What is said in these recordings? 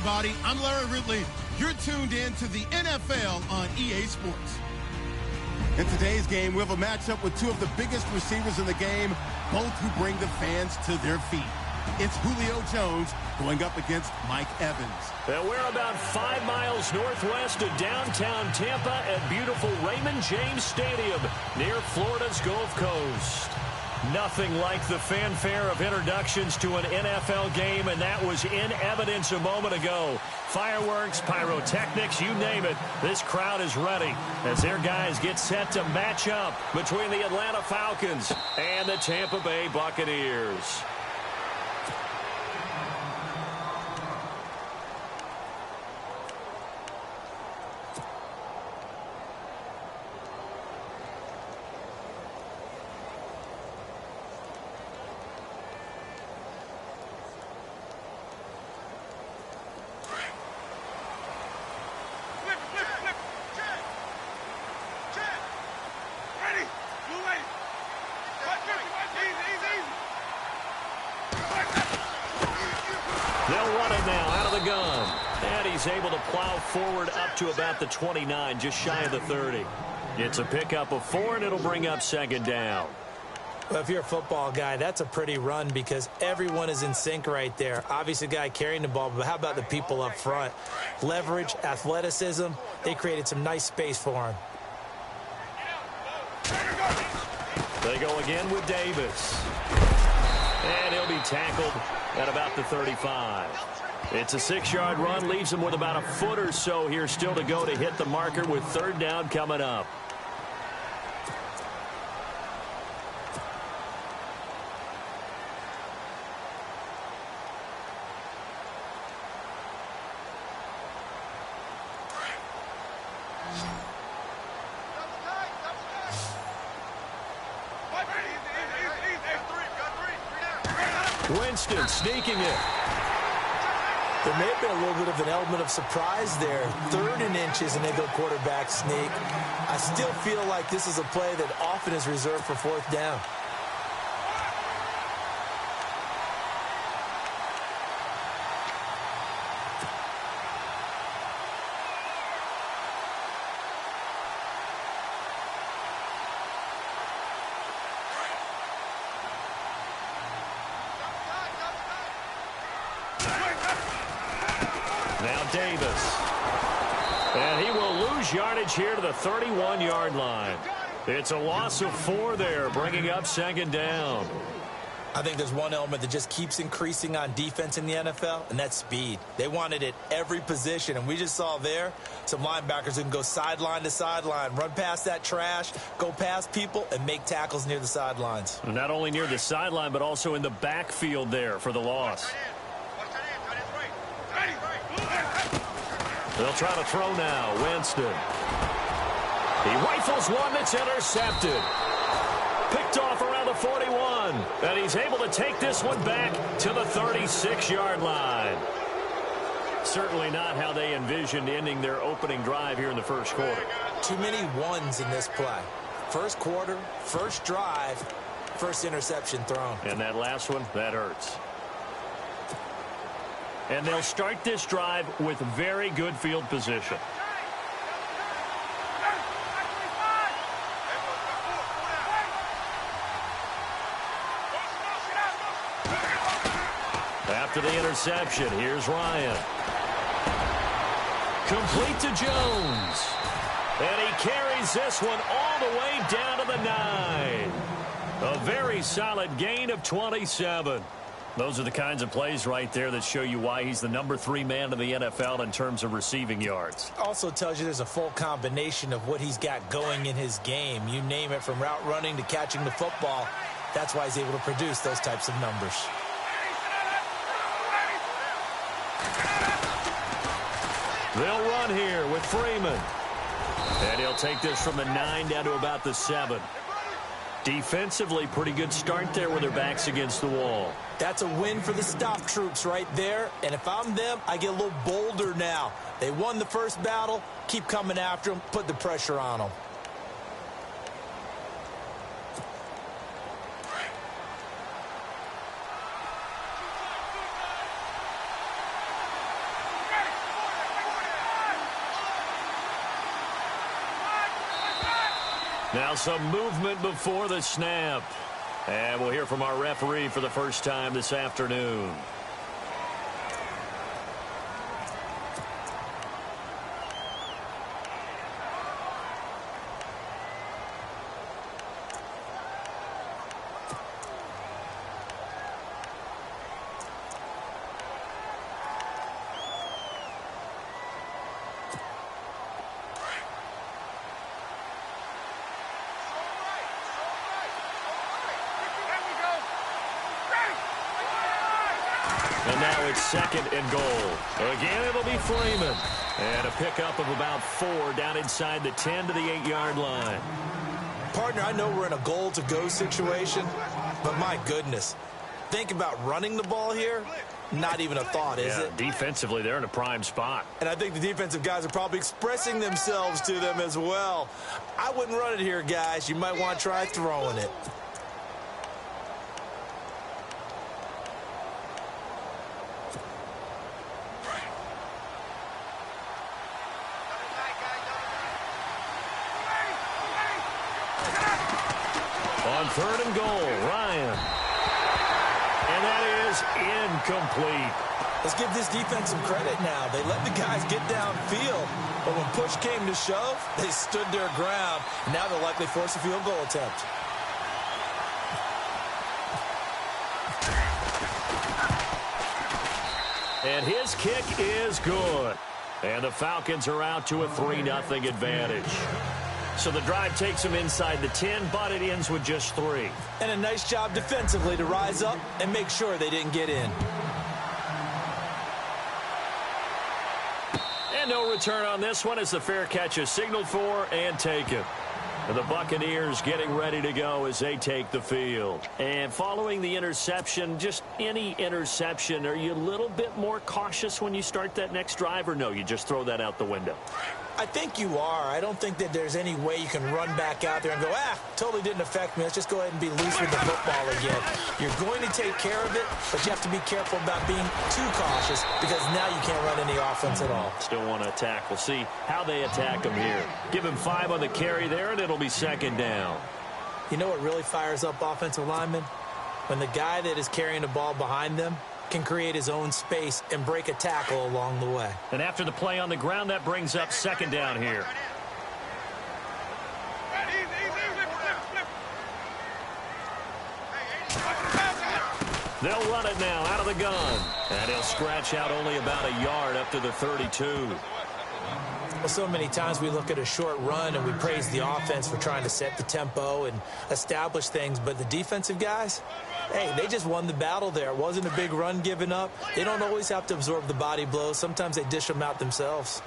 everybody. I'm Larry Ridley. You're tuned in to the NFL on EA Sports. In today's game, we have a matchup with two of the biggest receivers in the game, both who bring the fans to their feet. It's Julio Jones going up against Mike Evans. And we're about 5 miles northwest of downtown Tampa at beautiful Raymond James Stadium near Florida's Gulf Coast. Nothing like the fanfare of introductions to an NFL game, and that was in evidence a moment ago. Fireworks, pyrotechnics, you name it. This crowd is ready as their guys get set to match up between the Atlanta Falcons and the Tampa Bay Buccaneers. They'll run it now out of the gun. And he's able to plow forward up to about the 29, just shy of the 30. It's a pickup of 4, and it'll bring up second down. Well, if you're a football guy, that's a pretty run because everyone is in sync right there. Obviously, the guy carrying the ball, but how about the people up front? Leverage, athleticism, they created some nice space for him. They go again with Davis. And he'll be tackled at about the 35. It's a 6-yard run, leaves him with about a foot or so here still to go to hit the marker with third down coming up. Winston sneaking it. There may have been a little bit of an element of surprise there. 3rd and inches, and they go quarterback sneak. I still feel like this is a play that often is reserved for 4th down. Now Davis. And he will lose yardage here to the 31-yard line. It's a loss of 4 there, bringing up second down. I think there's one element that just keeps increasing on defense in the NFL, and that's speed. They want it at every position, and we just saw there some linebackers who can go sideline to sideline, run past that trash, go past people, and make tackles near the sidelines. Not only near the sideline, but also in the backfield there for the loss. They'll try to throw now. Winston. He rifles one that's intercepted. Picked off around the 41. And he's able to take this one back to the 36-yard line. Certainly not how they envisioned ending their opening drive here in the first quarter. Too many ones in this play. First quarter, first drive, first interception thrown. And that last one, that hurts. And they'll start this drive with very good field position. After the interception, here's Ryan. Complete to Jones. And he carries this one all the way down to the 9. A very solid gain of 27. Those are the kinds of plays right there that show you why he's the number 3 man in the NFL in terms of receiving yards. Also tells you there's a full combination of what he's got going in his game. You name it, from route running to catching the football. That's why he's able to produce those types of numbers. They'll run here with Freeman. And he'll take this from the 9 down to about the 7. Defensively, pretty good start there with their backs against the wall. That's a win for the stop troops right there. And if I'm them, I get a little bolder now. They won the first battle. Keep coming after them. Put the pressure on them. Now some movement before the snap. And we'll hear from our referee for the first time this afternoon. And now it's 2nd and goal. Again, it'll be Freeman. And a pickup of about 4 down inside the 10 to the 8-yard line. Partner, I know we're in a goal-to-go situation, but my goodness. Think about running the ball here. Not even a thought, is it? Defensively, they're in a prime spot. And I think the defensive guys are probably expressing themselves to them as well. I wouldn't run it here, guys. You might want to try throwing it. On 3rd and goal, Ryan. And that is incomplete. Let's give this defense some credit now. They let the guys get downfield, but when push came to shove, they stood their ground. Now they'll likely force a field goal attempt. And his kick is good. And the Falcons are out to a 3-0 advantage. So the drive takes them inside the 10, but it ends with just 3. And a nice job defensively to rise up and make sure they didn't get in. And no return on this one as the fair catch is signaled for and taken. And the Buccaneers getting ready to go as they take the field. And following the interception, just any interception, are you a little bit more cautious when you start that next drive, or no, you just throw that out the window? I think you are. I don't think that there's any way you can run back out there and go, totally didn't affect me. Let's just go ahead and be loose with the football again. You're going to take care of it, but you have to be careful about being too cautious because now you can't run any offense at all. Still want to attack. We'll see how they attack them here. Give him 5 on the carry there, and it'll be 2nd down. You know what really fires up offensive linemen? When the guy that is carrying the ball behind them can create his own space and break a tackle along the way. And after the play on the ground, that brings up 2nd down here. They'll run it now out of the gun. And he'll scratch out only about a yard up to the 32. Well, so many times we look at a short run and we praise the offense for trying to set the tempo and establish things, but the defensive guys, hey, they just won the battle there. It wasn't a big run given up. They don't always have to absorb the body blows. Sometimes they dish them out themselves.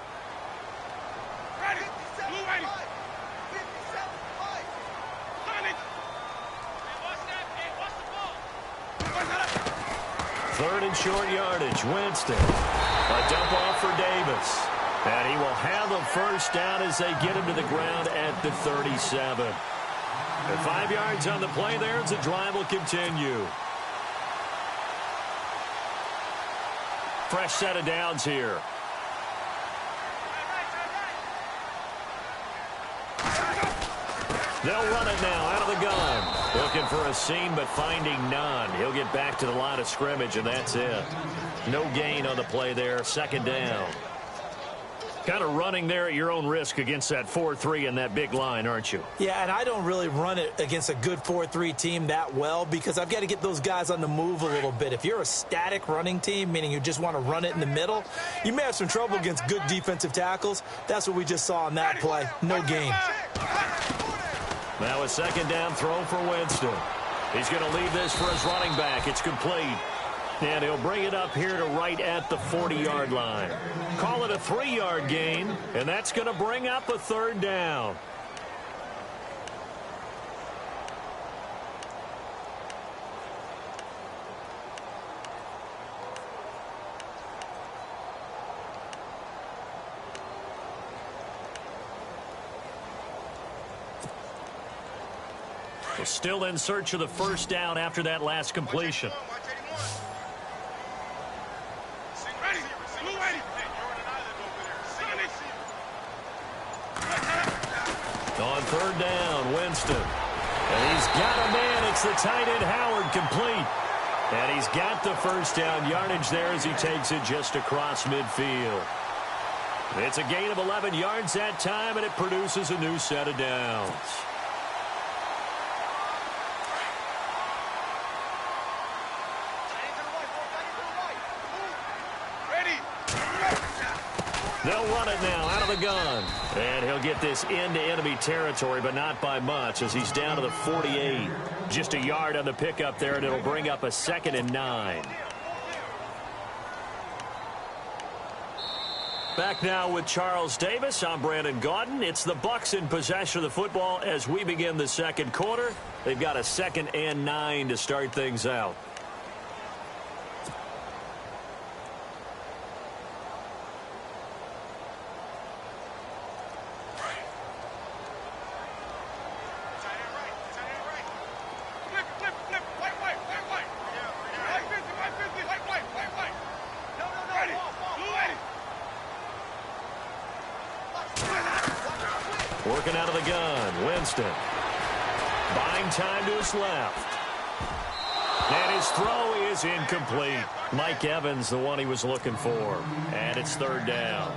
Third and short yardage, Winston. A dump off for Davis. And he will have a first down as they get him to the ground at the 37. And 5 yards on the play there as the drive will continue. Fresh set of downs here. They'll run it now out of the gun. Looking for a seam, but finding none. He'll get back to the line of scrimmage, and that's it. No gain on the play there. 2nd down. Kind of running there at your own risk against that 4-3 and that big line, aren't you? Yeah, and I don't really run it against a good 4-3 team that well because I've got to get those guys on the move a little bit. If you're a static running team, meaning you just want to run it in the middle, you may have some trouble against good defensive tackles. That's what we just saw on that play. No gain. Now a 2nd down throw for Winston. He's going to leave this for his running back. It's complete. And he'll bring it up here to right at the 40-yard line. Call it a 3-yard gain, and that's going to bring up a 3rd down. We're still in search of the first down after that last completion. On third down, Winston. And he's got a man. It's the tight end, Howard, complete. And he's got the first down yardage there as he takes it just across midfield. It's a gain of 11 yards that time, and it produces a new set of downs. They'll run it now out of the gun. And he'll get this into enemy territory, but not by much as he's down to the 48. Just a yard on the pickup there, and it'll bring up a 2nd and 9. Back now with Charles Davis. I'm Brandon Gaudin. It's the Bucs in possession of the football as we begin the second quarter. They've got a 2nd and 9 to start things out. Working out of the gun, Winston. Buying time to his left. And his throw is incomplete. Mike Evans, the one he was looking for. And it's third down.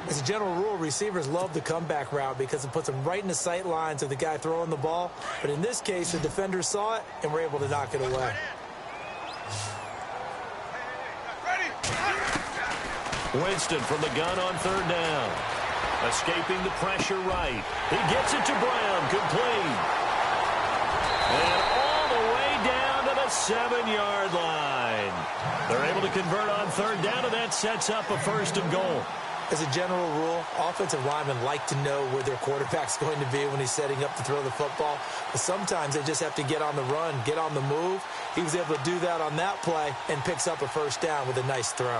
As a general rule, receivers love the comeback route because it puts them right in the sight lines of the guy throwing the ball. But in this case, the defender saw it and were able to knock it away. Winston from the gun on third down. Escaping the pressure right. He gets it to Brown, complete. And all the way down to the 7-yard line. They're able to convert on third down, and that sets up a 1st and goal. As a general rule, offensive linemen like to know where their quarterback's going to be when he's setting up to throw the football. But sometimes they just have to get on the run, get on the move. He was able to do that on that play and picks up a 1st down with a nice throw.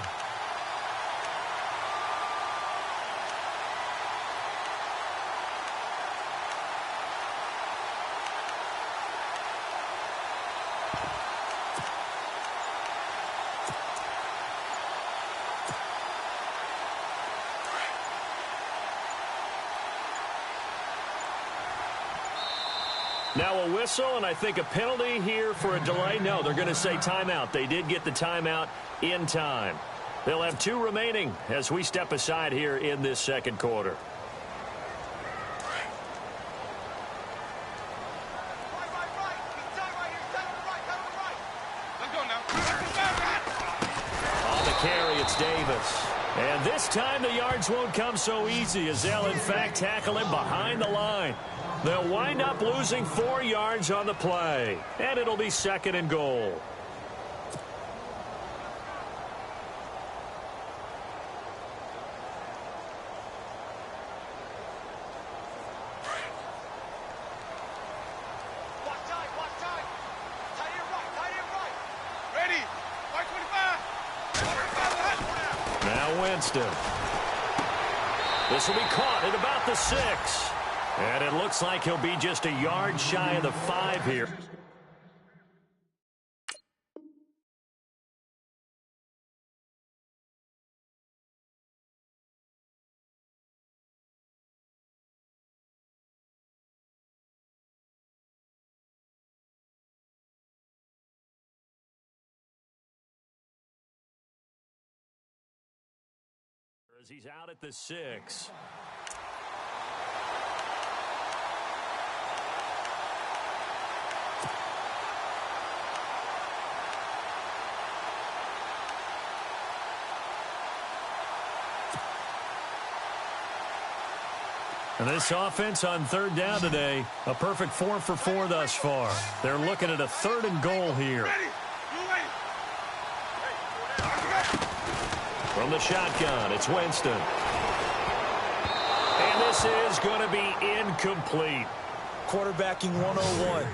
Now a whistle, and I think a penalty here for a delay. No, they're going to say timeout. They did get the timeout in time. They'll have 2 remaining as we step aside here in this second quarter. On the carry, it's Davis. And this time the yards won't come so easy as they'll, in fact, tackle him behind the line. They'll wind up losing 4 yards on the play, and it'll be 2nd and goal. Now Winston. This will be caught at about the 6. And it looks like he'll be just a yard shy of the 5 here. As he's out at the 6. And this offense on third down today, a perfect 4 for 4 thus far. They're looking at a 3rd and goal here. From the shotgun, it's Winston. And this is going to be incomplete. Quarterbacking 101.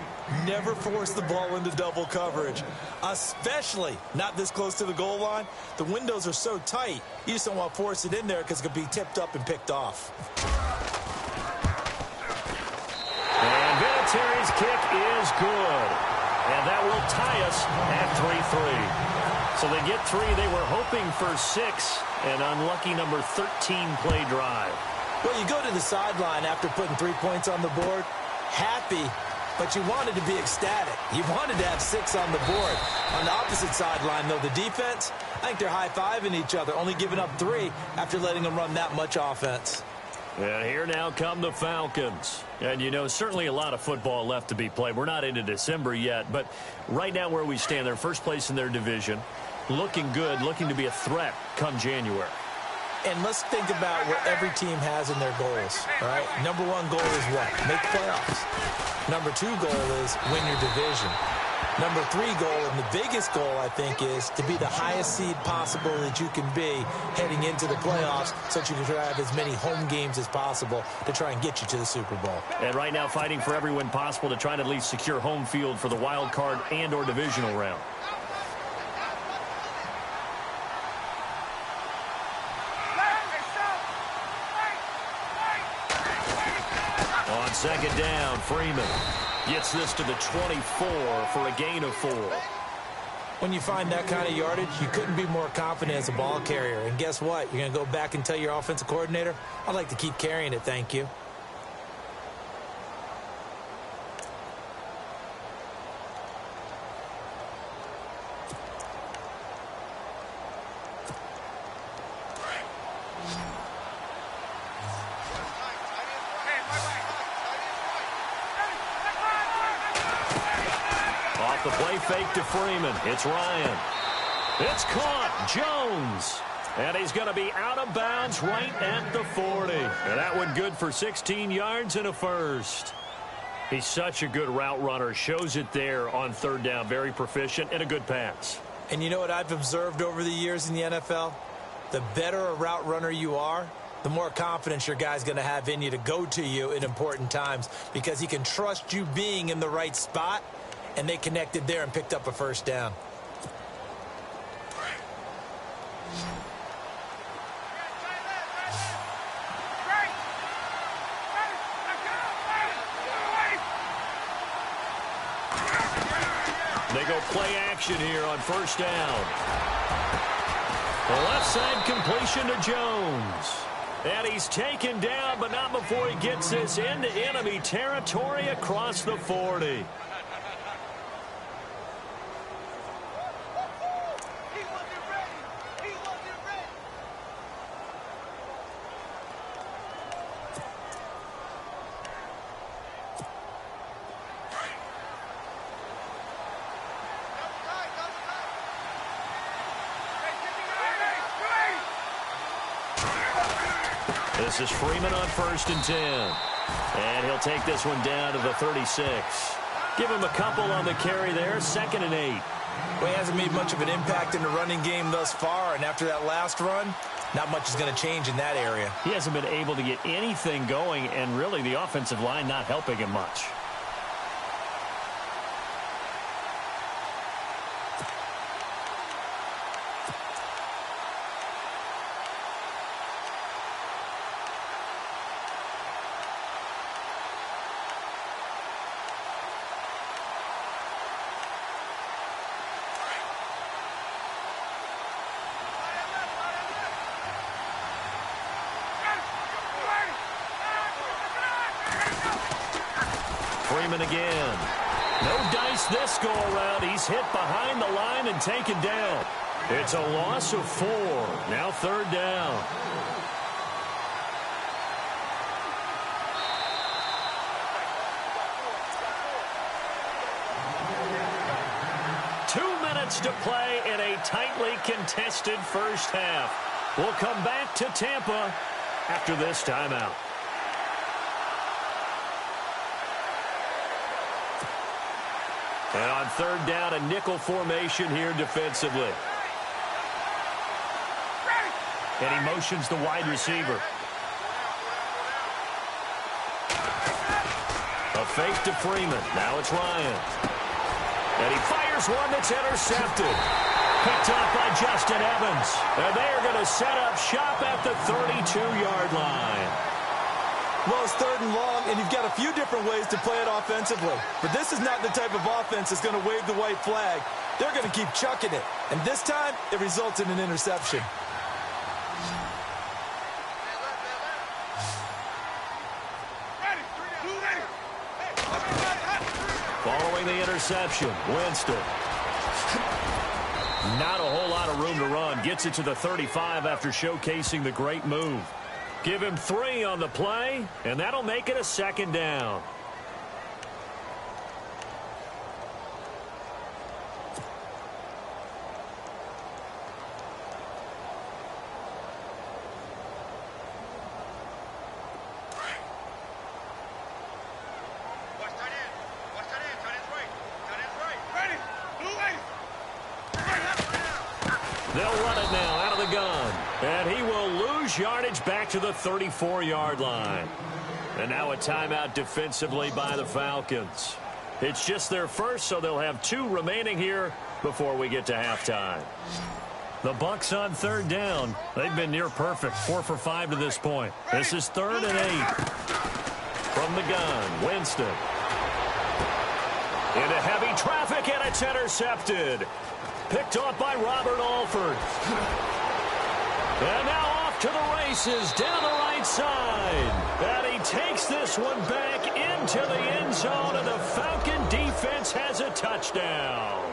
Never force the ball into double coverage, especially not this close to the goal line. The windows are so tight, you just don't want to force it in there because it could be tipped up and picked off. And Vinatieri's kick is good. And that will tie us at 3-3. So they get 3. They were hoping for 6. An unlucky number 13 play drive. Well, you go to the sideline after putting 3 points on the board, happy, but you wanted to be ecstatic. You wanted to have 6 on the board. On the opposite sideline, though, the defense, I think they're high-fiving each other, only giving up 3 after letting them run that much offense. And here now come the Falcons. And, you know, certainly a lot of football left to be played. We're not into December yet, but right now where we stand, they're first place in their division, looking good, looking to be a threat come January. And let's think about what every team has in their goals, all right? Number 1 goal is what? Make playoffs. Number 2 goal is win your division. Number 3 goal, and the biggest goal, I think, is to be the highest seed possible that you can be heading into the playoffs so that you can have as many home games as possible to try and get you to the Super Bowl. And right now fighting for every win possible to try to at least secure home field for the wild card and or divisional round. On second down, Freeman gets this to the 24 for a gain of 4. When you find that kind of yardage, you couldn't be more confident as a ball carrier. And guess what? You're going to go back and tell your offensive coordinator, I'd like to keep carrying it, thank you. The play fake to Freeman. It's Ryan. It's caught. Jones. And he's going to be out of bounds right at the 40. And that one good for 16 yards and a first. He's such a good route runner. Shows it there on third down. Very proficient and a good pass. And you know what I've observed over the years in the NFL? The better a route runner you are, the more confidence your guy's going to have in you to go to you in important times because he can trust you being in the right spot. And they connected there and picked up a first down. They go play action here on first down. The left side completion to Jones. And he's taken down, but not before he gets this into enemy territory across the 40. This is Freeman on 1st and 10. And he'll take this one down to the 36. Give him a couple on the carry there, 2nd and 8. Well, he hasn't made much of an impact in the running game thus far, and after that last run, not much is going to change in that area. He hasn't been able to get anything going, and really the offensive line not helping him much. Freeman again. No dice this go around. He's hit behind the line and taken down. It's a loss of 4. Now 3rd down. To play in a tightly contested first half. We'll come back to Tampa after this timeout. And on 3rd down, a nickel formation here defensively. And he motions the wide receiver. A fake to Freeman. Now it's Ryan. And he fires one that's intercepted. Picked up by Justin Evans. And they are going to set up shop at the 32-yard line. Well, it's 3rd and long, and you've got a few different ways to play it offensively. But this is not the type of offense that's going to wave the white flag. They're going to keep chucking it. And this time, it results in an interception. reception. Winston. Not a whole lot of room to run. Gets it to the 35 after showcasing the great move. Give him 3 on the play, and that'll make it a 2nd down. They'll run it now out of the gun. And he will lose yardage back to the 34-yard line. And now a timeout defensively by the Falcons. It's just their first, so they'll have 2 remaining here before we get to halftime. The Bucs on 3rd down. They've been near perfect, 4 for 5 to this point. This is 3rd and 8. From the gun, Winston. Into heavy traffic, and it's intercepted. Picked off by Robert Alford. And now off to the races down the right side. And he takes this one back into the end zone, and the Falcon defense has a touchdown.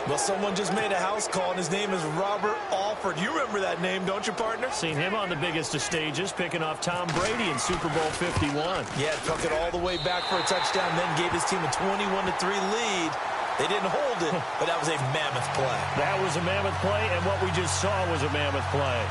Well, someone just made a house call, and his name is Robert Alford. You remember that name, don't you, partner? Seen him on the biggest of stages, picking off Tom Brady in Super Bowl 51. Yeah, took it all the way back for a touchdown, then gave his team a 21-3 lead. They didn't hold it, but that was a mammoth play. That was a mammoth play, and what we just saw was a mammoth play.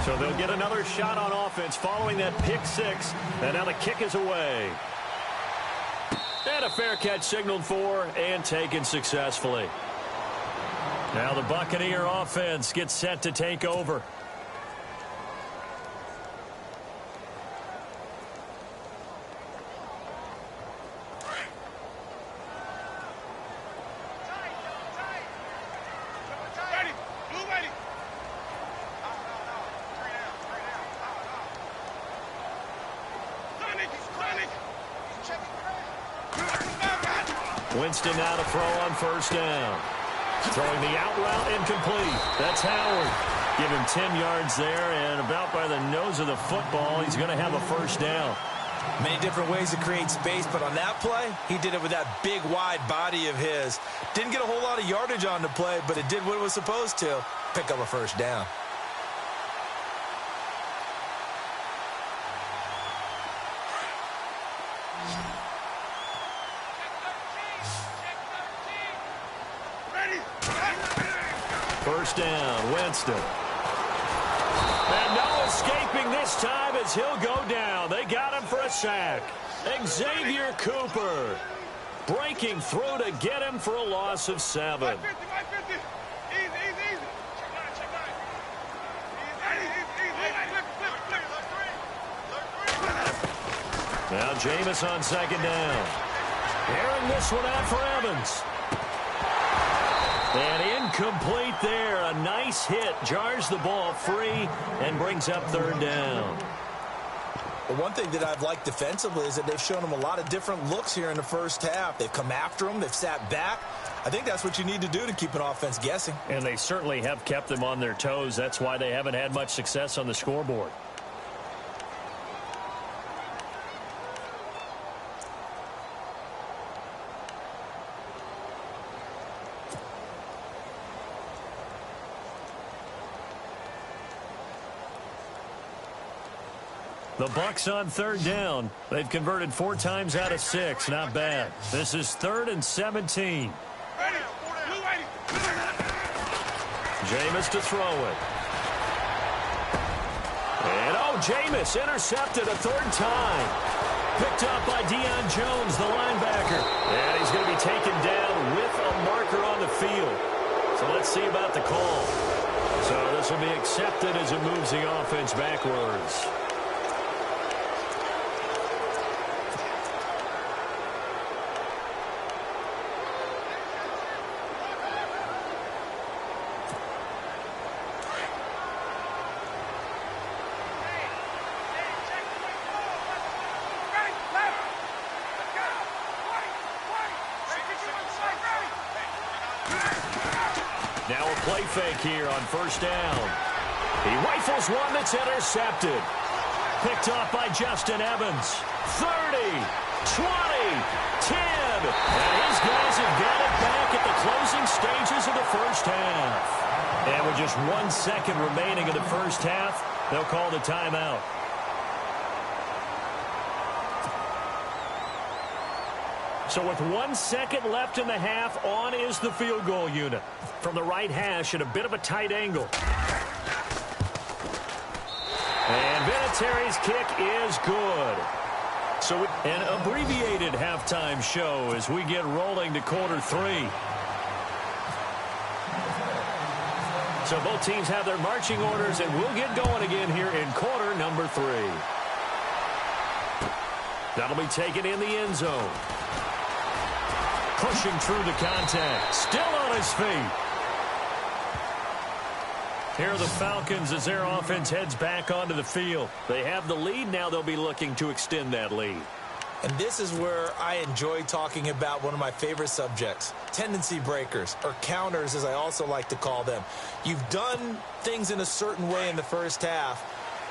So they'll get another shot on offense following that pick 6, and now the kick is away. And a fair catch signaled for and taken successfully. Now the Buccaneer offense gets set to take over. Winston now to throw on 1st down. Throwing the out route incomplete. That's Howard. Give him 10 yards there, and about by the nose of the football, he's going to have a 1st down. Many different ways to create space, but on that play, he did it with that big, wide body of his. Didn't get a whole lot of yardage on the play, but it did what it was supposed to. Pick up a 1st down. First down, Winston. And no escaping this time as he'll go down. They got him for a sack. Xavier Cooper breaking through to get him for a loss of 7. Now Jameis on 2nd down. Airing this one out for Evans. And incomplete there. A nice hit. Jars the ball free and brings up 3rd down. Well, one thing that I've liked defensively is that they've shown him a lot of different looks here in the first half. They've come after him. They've sat back. I think that's what you need to do to keep an offense guessing. And they certainly have kept them on their toes. That's why they haven't had much success on the scoreboard. The Bucs on 3rd down. They've converted 4 times out of 6. Not bad. This is 3rd and 17. Jameis to throw it. And Jameis intercepted a 3rd time. Picked up by Deion Jones, the linebacker. And he's going to be taken down with a marker on the field. So let's see about the call. So this will be accepted as it moves the offense backwards. play fake here on first down. He rifles one that's intercepted. Picked off by Justin Evans. 30, 20, 10. And his guys have got it back at the closing stages of the first half. And with just 1 second remaining in the first half, they'll call the timeout. So with 1 second left in the half, on is the field goal unit. From the right hash at a bit of a tight angle. And Vinatieri's kick is good. So an abbreviated halftime show as we get rolling to quarter 3. So both teams have their marching orders, and we'll get going again here in quarter number 3. That'll be taken in the end zone. Pushing through the contact. Still on his feet. Here are the Falcons as their offense heads back onto the field. They have the lead. Now they'll be looking to extend that lead. And this is where I enjoy talking about one of my favorite subjects, tendency breakers, or counters as I also like to call them. You've done things in a certain way in the first half,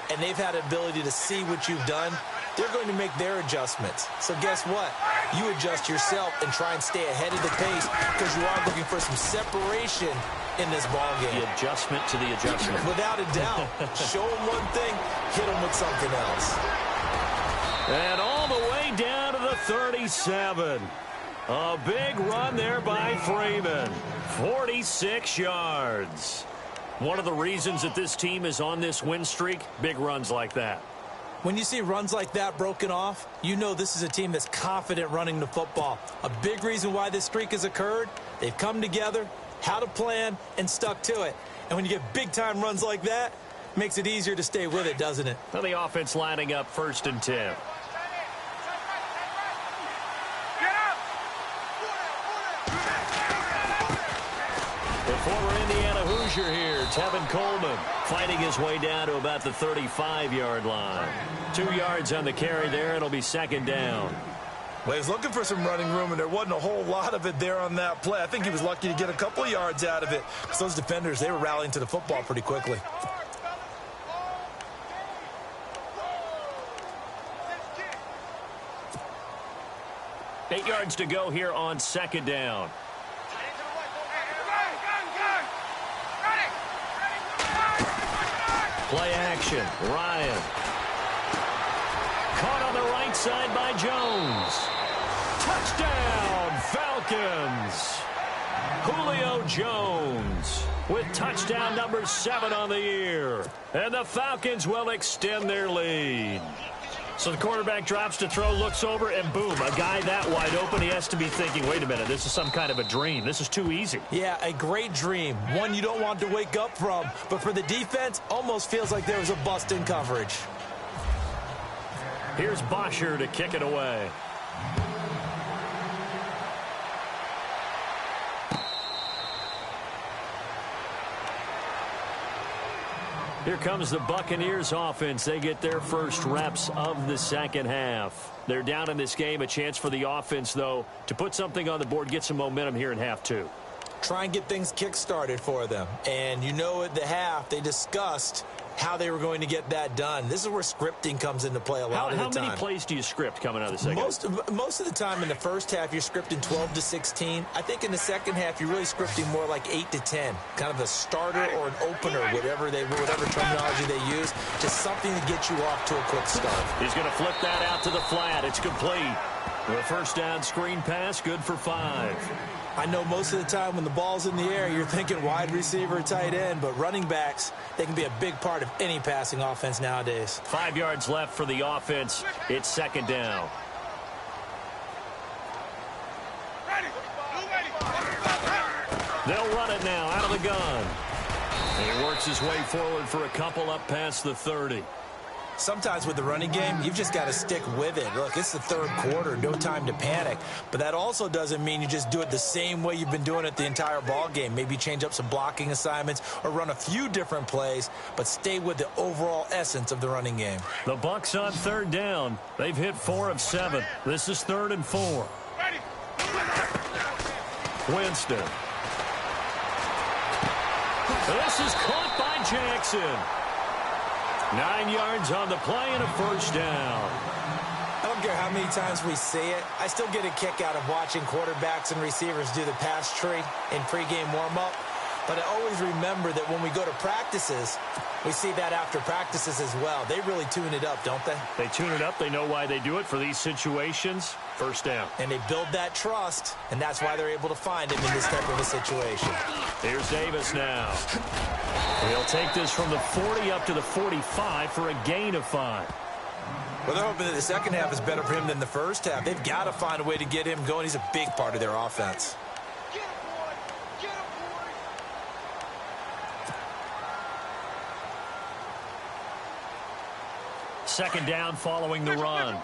and they've had the ability to see what you've done. They're going to make their adjustments. So guess what? You adjust yourself and try and stay ahead of the pace because you are looking for some separation in this ball game. The adjustment to the adjustment. Without a doubt. Show them one thing, hit them with something else. And all the way down to the 37. A big run there by Freeman. 46 yards. One of the reasons that this team is on this win streak, big runs like that. When you see runs like that broken off, you know this is a team that's confident running the football. A big reason why this streak has occurred, they've come together, had a plan, and stuck to it. And when you get big-time runs like that, it makes it easier to stay with it, doesn't it? Well, the offense lining up 1st and 10. The former Indiana Hoosier here, Tevin Coleman, fighting his way down to about the 35-yard line. 2 yards on the carry there. It'll be 2nd down. Well, he was looking for some running room, and there wasn't a whole lot of it there on that play. I think he was lucky to get a couple of yards out of it because those defenders, they were rallying to the football pretty quickly. Eight yards to go here on 2nd down. Play action. Ryan. Caught on the right side by Jones. Touchdown, Falcons. Julio Jones with touchdown number 7 on the year. And the Falcons will extend their lead. So the quarterback drops to throw, looks over, and boom, a guy that wide open. He has to be thinking, wait a minute, this is some kind of a dream. This is too easy. Yeah, a great dream. One you don't want to wake up from. But for the defense, almost feels like there was a bust in coverage. Here's Bosher to kick it away. Here comes the Buccaneers offense. They get their first reps of the second half. They're down in this game. A chance for the offense, though, to put something on the board, get some momentum here in half 2. Try and get things kick-started for them. And you know at the half, they discussed how they were going to get that done. This is where scripting comes into play a lot of the time. How many plays do you script coming out of the second? Most of the time in the first half, you're scripting 12 to 16. I think in the second half, you're really scripting more like 8 to 10. Kind of a starter or an opener, whatever terminology they use. Just something to get you off to a quick start. He's going to flip that out to the flat. It's complete. The first down screen pass, good for 5. I know most of the time when the ball's in the air, you're thinking wide receiver, tight end, but running backs, they can be a big part of any passing offense nowadays. 5 yards left for the offense. It's 2nd down. They'll run it now out of the gun. And he works his way forward for a couple up past the 30. Sometimes with the running game, you've just got to stick with it. Look, it's the third quarter, no time to panic. But that also doesn't mean you just do it the same way you've been doing it the entire ball game. Maybe change up some blocking assignments or run a few different plays, but stay with the overall essence of the running game. The Bucs on 3rd down. They've hit 4 of 7. This is 3rd and 4. Winston. This is caught by Jackson. 9 yards on the play and a first down. I don't care how many times we see it. I still get a kick out of watching quarterbacks and receivers do the pass tree in pregame warm-up. But I always remember that when we go to practices, we see that after practices as well. They really tune it up, don't they? They tune it up. They know why they do it for these situations. First down. And they build that trust, and that's why they're able to find him in this type of a situation. Here's Davis now. He'll take this from the 40 up to the 45 for a gain of 5. Well, they're hoping that the second half is better for him than the first half. They've got to find a way to get him going. He's a big part of their offense. Second down following the run.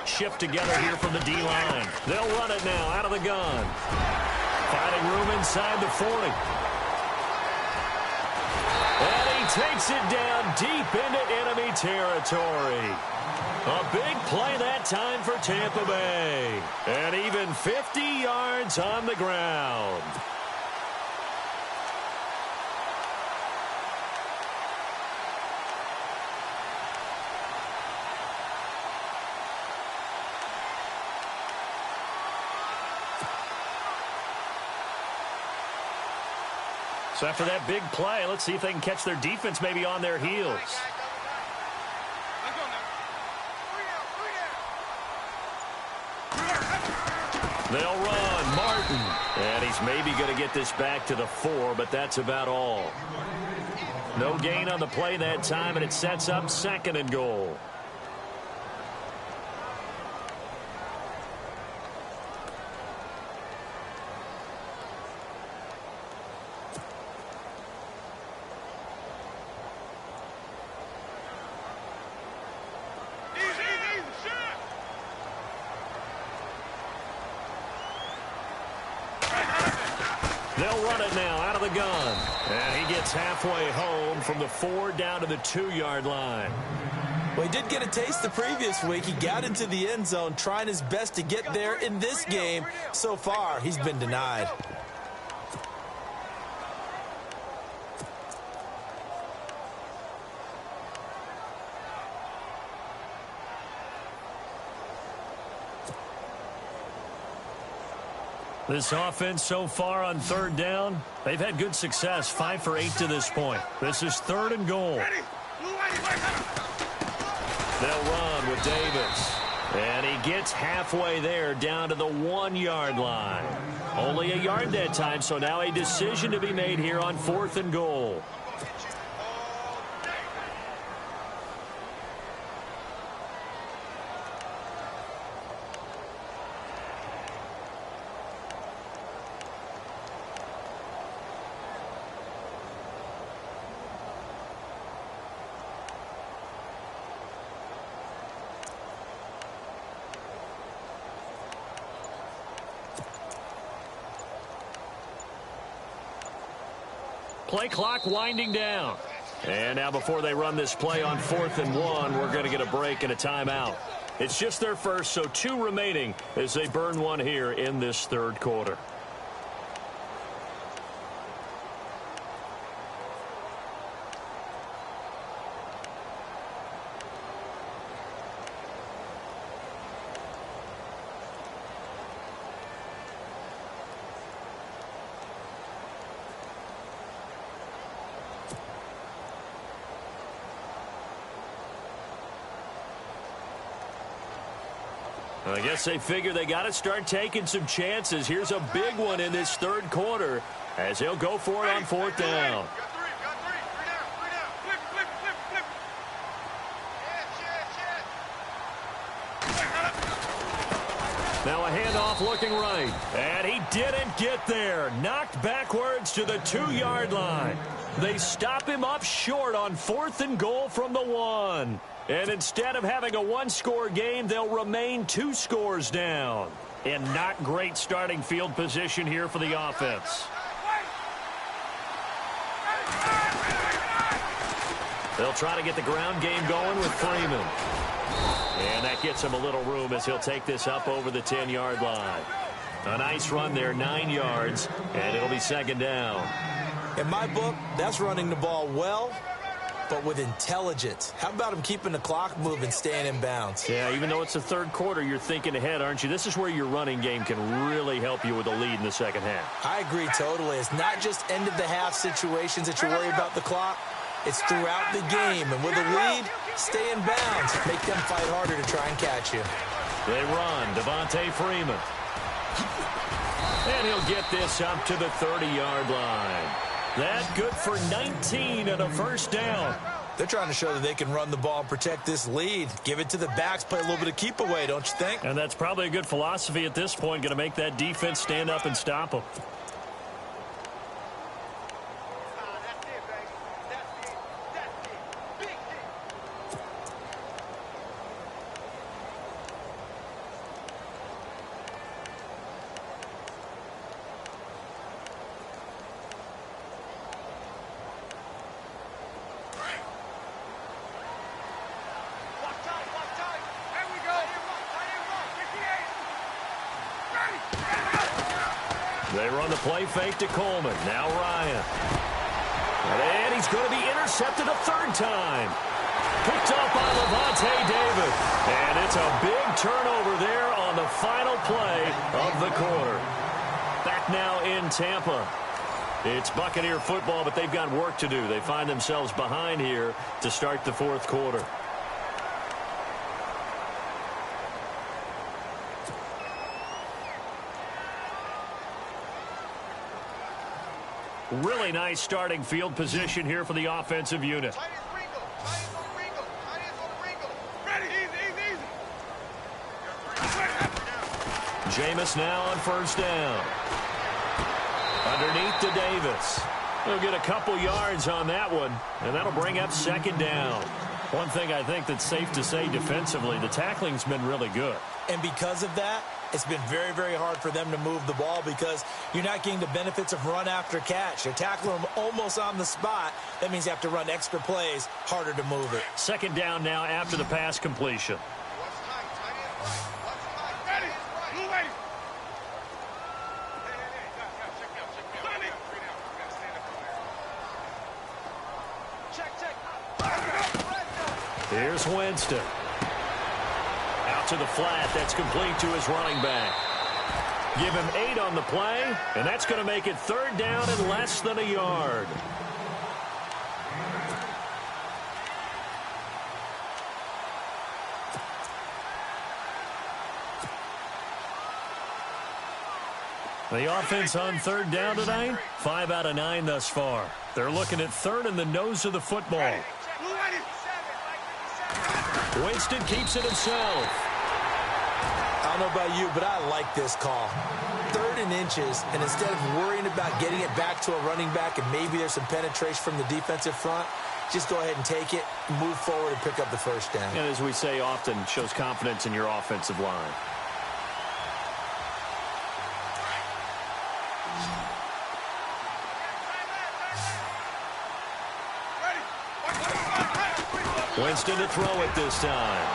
Shift together here from the D-line. They'll run it now out of the gun. Finding room inside the 40. And he takes it down deep into enemy territory. A big play that time for Tampa Bay. And even 50 yards on the ground. So after that big play, let's see if they can catch their defense maybe on their heels. They'll run. Martin. And he's maybe going to get this back to the 4, but that's about all. No gain on the play that time, and it sets up 2nd and goal. They'll run it now out of the gun. And he gets halfway home from the 4 down to the 2-yard line. Well, he did get a taste the previous week. He got into the end zone trying his best to get there in this game. So far, he's been denied. This offense so far on 3rd down, they've had good success, 5 for 8 to this point. This is 3rd and goal. They'll run with Davis. And he gets halfway there down to the 1-yard line. Only a yard that time, so now a decision to be made here on 4th and goal. Play clock winding down. And now before they run this play on 4th and 1, we're going to get a break and a timeout. It's just their first, so 2 remaining as they burn one here in this 3rd quarter. I guess they figure they got to start taking some chances. Here's a big one in this 3rd quarter as they'll go for it on 4th down. Now a handoff looking right. And he didn't get there. Knocked backwards to the 2-yard line. They stop him up short on 4th and goal from the 1. And instead of having a 1-score game, they'll remain 2 scores down. And not great starting field position here for the offense. They'll try to get the ground game going with Freeman. And that gets him a little room as he'll take this up over the 10-yard line. A nice run there, 9 yards, and it'll be second down. In my book, that's running the ball well, but with intelligence. How about him keeping the clock moving, staying in bounds? Yeah, even though it's the third quarter, you're thinking ahead, aren't you? This is where your running game can really help you with a lead in the second half. I agree totally. It's not just end-of-the-half situations that you worry about the clock. It's throughout the game. And with a lead, stay in bounds. Make them fight harder to try and catch you. They run. Devontae Freeman. And he'll get this up to the 30-yard line. That's good for 19 and a first down. They're trying to show that they can run the ball and protect this lead. Give it to the backs, play a little bit of keep away, don't you think? And that's probably a good philosophy at this point, going to make that defense stand up and stop them. They run the play fake to Coleman. Now Ryan. And he's going to be intercepted a third time. Picked up by Levante David. And it's a big turnover there on the final play of the quarter. Back now in Tampa. It's Buccaneer football, but they've got work to do. They find themselves behind here to start the fourth quarter. Really nice starting field position here for the offensive unit. Jameis now on first down. Underneath to Davis. He'll get a couple yards on that one, and that'll bring up second down. One thing I think that's safe to say defensively, the tackling's been really good. And because of that, it's been very, very hard for them to move the ball because you're not getting the benefits of run after catch. You're tackling them almost on the spot. That means you have to run extra plays, harder to move it. Second down now after the pass completion. Here's Winston. Out to the flat. That's complete to his running back. Give him 8 on the play, and that's going to make it third down and less than a yard. The offense on third down tonight, 5 out of 9 thus far. They're looking at third in the nose of the football. Winston keeps it himself. I don't know about you, but I like this call. 3rd and inches, and instead of worrying about getting it back to a running back and maybe there's some penetration from the defensive front, just go ahead and take it, move forward, and pick up the first down. And as we say often, shows confidence in your offensive line. Winston to throw it this time.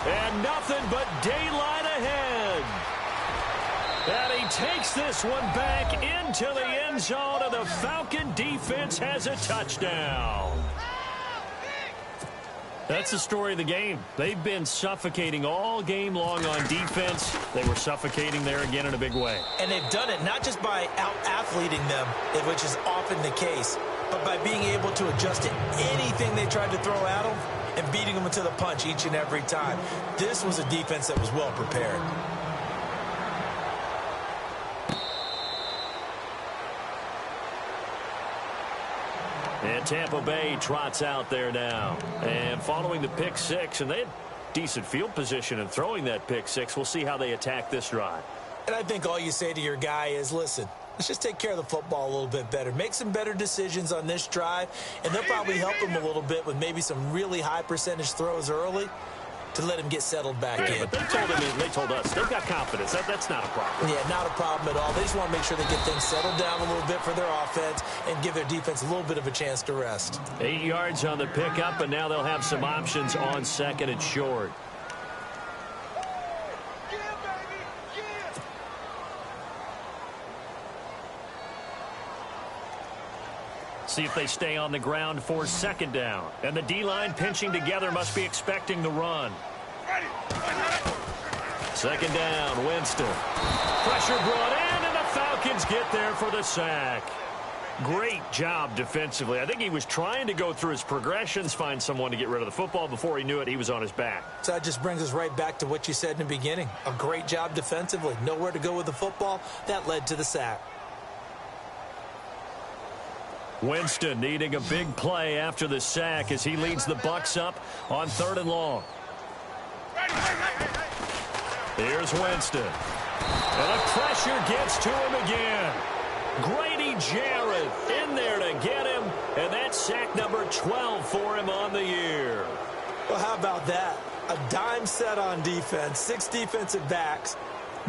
And nothing but daylight ahead. And he takes this one back into the end zone, and the Falcon defense has a touchdown. That's the story of the game. They've been suffocating all game long on defense. They were suffocating there again in a big way. And they've done it not just by out-athleting them, which is often the case, but by being able to adjust to anything they tried to throw at them and beating them into the punch each and every time. This was a defense that was well prepared. And Tampa Bay trots out there now. And following the pick six, and they had decent field position in throwing that pick six. We'll see how they attack this drive. And I think all you say to your guy is, listen, let's just take care of the football a little bit better. Make some better decisions on this drive, and they'll probably help him a little bit with maybe some really high percentage throws early to let him get settled back in. But they told us they've got confidence. That's not a problem. Yeah, not a problem at all. They just want to make sure they get things settled down a little bit for their offense and give their defense a little bit of a chance to rest. 8 yards on the pickup, and now they'll have some options on second and short. See if they stay on the ground for second down. And the D-line pinching together must be expecting the run. Second down, Winston. Pressure brought in, and the Falcons get there for the sack. Great job defensively. I think he was trying to go through his progressions, find someone to get rid of the football. Before he knew it, he was on his back. So that just brings us right back to what you said in the beginning. A great job defensively. Nowhere to go with the football. That led to the sack. Winston needing a big play after the sack as he leads the Bucs up on 3rd and long. Here's Winston. And the pressure gets to him again. Grady Jarrett in there to get him, and that's sack number 12 for him on the year. Well, how about that? A dime set on defense, 6 defensive backs.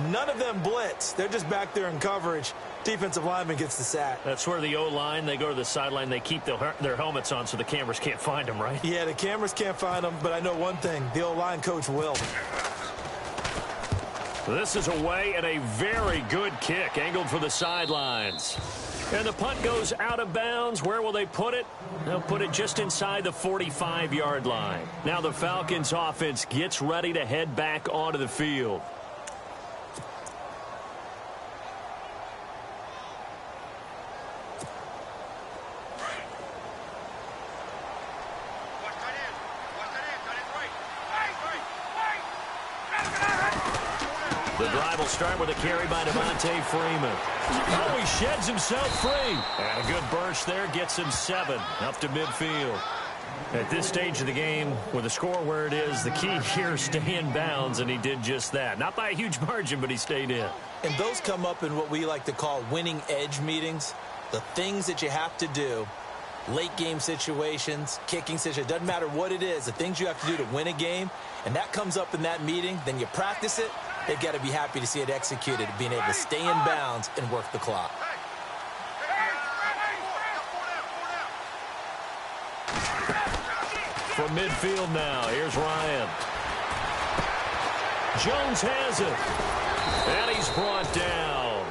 None of them blitz. They're just back there in coverage. Defensive lineman gets the sack. That's where the O-line, they go to the sideline, they keep their helmets on so the cameras can't find them, right? Yeah, the cameras can't find them, but I know one thing. The O-line coach will. This is away and a very good kick, angled for the sidelines. And the punt goes out of bounds. Where will they put it? They'll put it just inside the 45-yard line. Now the Falcons offense gets ready to head back onto the field. The drive will start with a carry by Devontae Freeman. Oh, he sheds himself free. And a good burst there gets him 7 up to midfield. At this stage of the game, with the score where it is, the key here is stay in bounds, and he did just that. Not by a huge margin, but he stayed in. And those come up in what we like to call winning edge meetings. The things that you have to do, late game situations, kicking situations, doesn't matter what it is, the things you have to do to win a game, and that comes up in that meeting, then you practice it. They've got to be happy to see it executed, being able to stay in bounds and work the clock. From midfield now, here's Ryan. Jones has it. And he's brought down.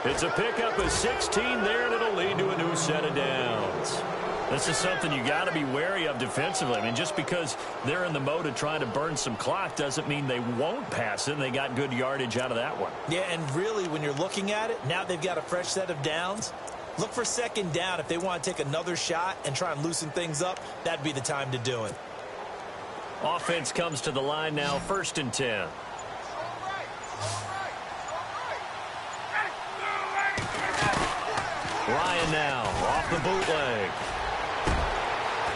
It's a pickup of 16 there, and it'll lead to a new set of downs. This is something you got to be wary of defensively. I mean, just because they're in the mode of trying to burn some clock doesn't mean they won't pass it. They got good yardage out of that one. Yeah, and really, when you're looking at it, now they've got a fresh set of downs. Look for second down. If they want to take another shot and try and loosen things up, that'd be the time to do it. Offense comes to the line now, 1st and 10. Ryan now off the bootleg.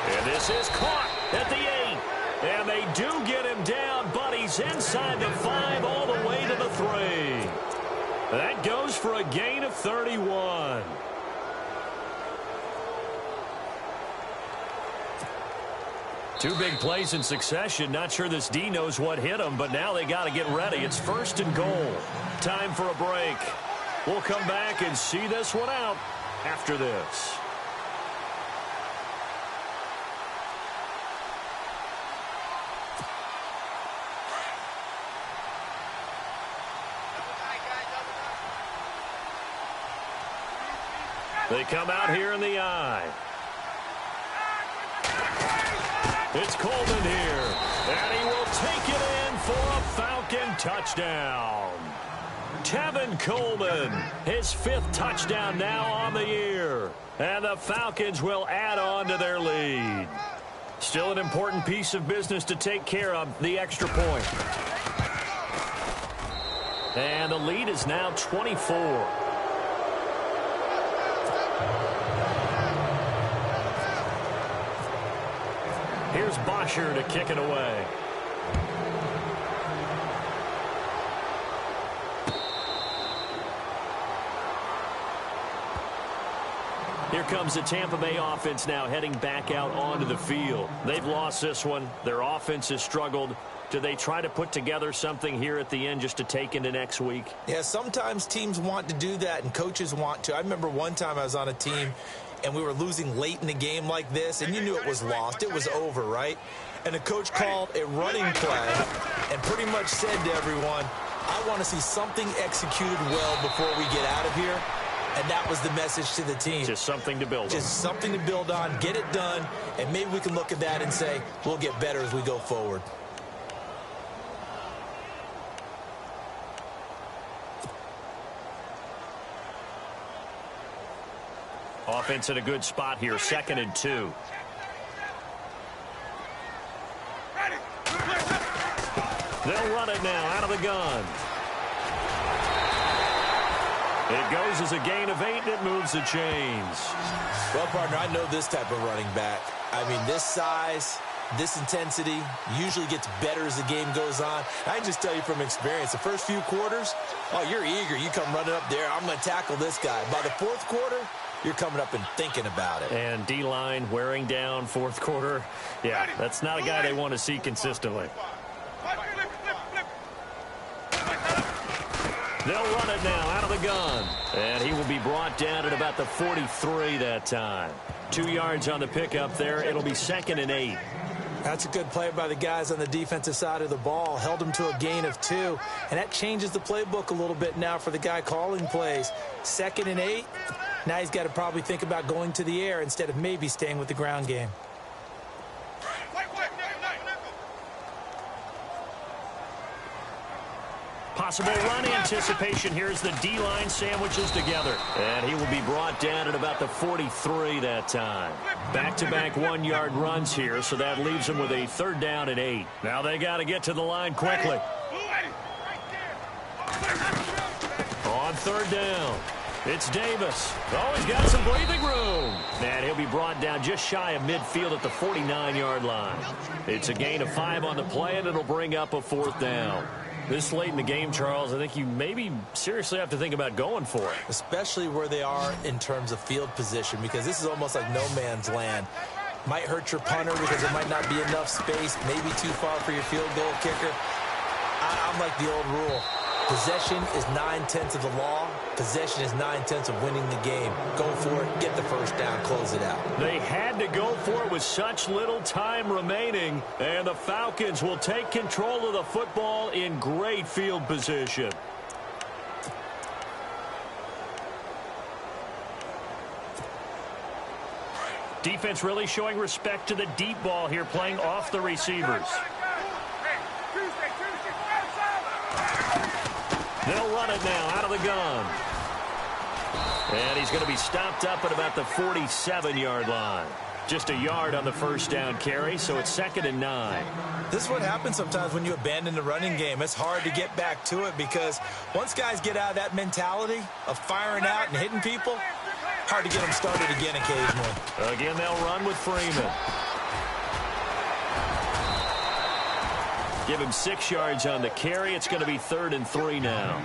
And this is caught at the 8. And they do get him down, but he's inside the 5 all the way to the 3. That goes for a gain of 31. Two big plays in succession. Not sure this D knows what hit him, but now they got to get ready. It's 1st and goal. Time for a break. We'll come back and see this one out after this. They come out here in the eye. It's Coleman here, and he will take it in for a Falcon touchdown. Tevin Coleman, his 5th touchdown now on the year, and the Falcons will add on to their lead. Still an important piece of business to take care of, the extra point. And the lead is now 24. Here's Bosher to kick it away. Here comes the Tampa Bay offense now heading back out onto the field. They've lost this one. Their offense has struggled. Do they try to put together something here at the end just to take into next week? Yeah, sometimes teams want to do that and coaches want to. I remember one time I was on a team and we were losing late in the game like this, and you knew it was lost. It was over, right? And the coach called a running play and pretty much said to everyone, I want to see something executed well before we get out of here. And that was the message to the team. Just something to build on. Just something to build on, get it done, and maybe we can look at that and say, we'll get better as we go forward. Offense in a good spot here, 2nd and 2. They'll run it now out of the gun. It goes as a gain of 8, and it moves the chains. Well, partner, I know this type of running back. I mean, this size, this intensity usually gets better as the game goes on. I can just tell you from experience, the first few quarters, oh, you're eager. You come running up there, I'm going to tackle this guy. By the 4th quarter, you're coming up and thinking about it. And D-line wearing down 4th quarter. Yeah, that's not a guy they want to see consistently. They'll run it now out of the gun. And he will be brought down at about the 43 that time. 2 yards on the pickup there. It'll be 2nd and 8. That's a good play by the guys on the defensive side of the ball. Held them to a gain of 2. And that changes the playbook a little bit now for the guy calling plays. 2nd and 8. Now he's got to probably think about going to the air instead of maybe staying with the ground game. Possible run anticipation. Here's the D-line sandwiches together. And he will be brought down at about the 43 that time. Back-to-back 1-yard runs here, so that leaves him with a 3rd down and 8. Now they got to get to the line quickly. On 3rd down, it's Davis. Oh, he's got some breathing room. And he'll be brought down just shy of midfield at the 49-yard line. It's a gain of 5 on the play, and it'll bring up a 4th down. This late in the game, Charles, I think you maybe seriously have to think about going for it. Especially where they are in terms of field position, because this is almost like no man's land. Might hurt your punter because there might not be enough space, maybe too far for your field goal kicker. I'm like the old rule. Possession is 9/10 of the law. Possession is 9/10 of winning the game. Go for it, get the 1st down, close it out. They had to go for it with such little time remaining, and the Falcons will take control of the football in great field position. Defense really showing respect to the deep ball here, playing off the receivers. They'll run it now out of the gun. And he's going to be stopped up at about the 47-yard line. Just a yard on the 1st down carry, so it's 2nd and 9. This is what happens sometimes when you abandon the running game. It's hard to get back to it because once guys get out of that mentality of firing out and hitting people, hard to get them started again occasionally. Again, they'll run with Freeman. Give him 6 yards on the carry. It's going to be 3rd and 3 now.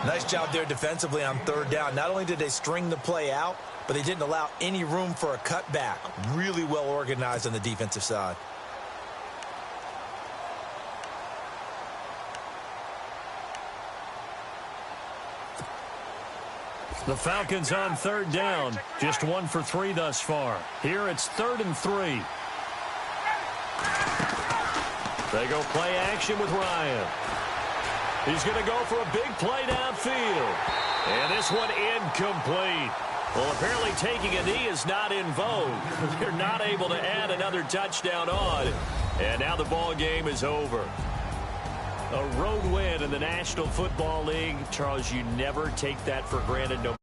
Nice job there defensively on 3rd down. Not only did they string the play out, but they didn't allow any room for a cutback. Really well organized on the defensive side. The Falcons on 3rd down. Just 1 for 3 thus far. Here it's 3rd and 3. They go play action with Ryan. He's going to go for a big play downfield. And this one incomplete. Well, apparently taking a knee is not in vogue. They're not able to add another touchdown on. And now the ball game is over. A road win in the National Football League. Charles, you never take that for granted. No